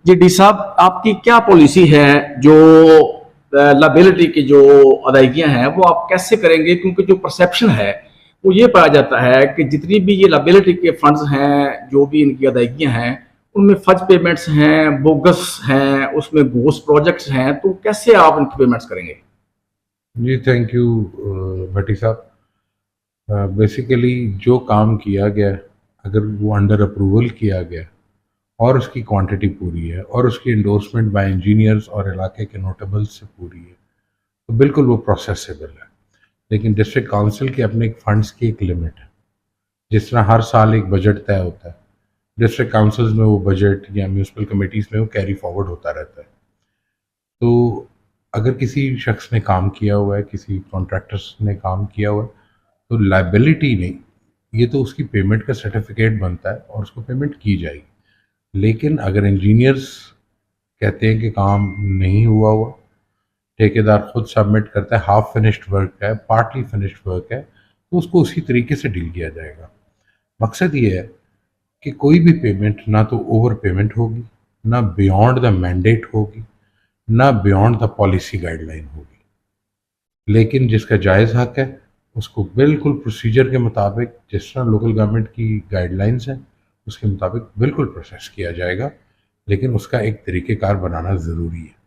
G D صاحب، آپ کی کیا پالیسی ہے جو لائبلٹی کی جو ادائیگیاں ہیں وہ آپ کیسے کریں گے؟ کیونکہ جو پرسیپشن ہے وہ یہ پایا جاتا ہے کہ جتنی بھی یہ لائبلٹی کے فنڈز ہیں، جو بھی ان کی ادائیگیاں ہیں، ان میں فج پیمنٹس ہیں، بوگس ہیں، اس میں گوس پروجیکٹس ہیں، تو کیسے آپ ان کی پیمنٹس کریں گے؟ جی تھینک یو بھٹی صاحب. بیسیکلی جو کام کیا گیا اگر وہ انڈر اپروول کیا گیا اور اس کی کوانٹٹی پوری ہے اور اس کی انڈورسمنٹ بائی انجینئرز اور علاقے کے نوٹیبلز سے پوری ہے تو بالکل وہ پروسیسیبل ہے. لیکن ڈسٹرکٹ کونسل کے اپنے ایک فنڈز کی ایک لمٹ ہے. جس طرح ہر سال ایک بجٹ طے ہوتا ہے، ڈسٹرکٹ کونسلز میں وہ بجٹ یا میونسپل کمیٹیز میں وہ کیری فارورڈ ہوتا رہتا ہے. تو اگر کسی شخص نے کام کیا ہوا ہے، کسی کانٹریکٹرس نے کام کیا ہوا ہے، تو لائبلٹی نہیں، یہ تو اس کی پیمنٹ کا سرٹیفکیٹ بنتا ہے اور اس کو پیمنٹ کی جائے گی. لیکن اگر انجینئرز کہتے ہیں کہ کام نہیں ہوا ہوا، ٹھیکیدار خود سبمٹ کرتا ہے ہاف فنشڈ ورک ہے، پارٹلی فنشڈ ورک ہے، تو اس کو اسی طریقے سے ڈیل کیا جائے گا. مقصد یہ ہے کہ کوئی بھی پیمنٹ نہ تو اوور پیمنٹ ہوگی، نہ بیونڈ دا مینڈیٹ ہوگی، نہ beyond the policy guide line ہوگی. لیکن جس کا جائز حق ہے اس کو بالکل پروسیجر کے مطابق، جس طرح لوکل گورنمنٹ کی گائیڈ لائنز ہیں اس کے مطابق بالکل پروسیس کیا جائے گا. لیکن اس کا ایک طریقہ کار بنانا ضروری ہے.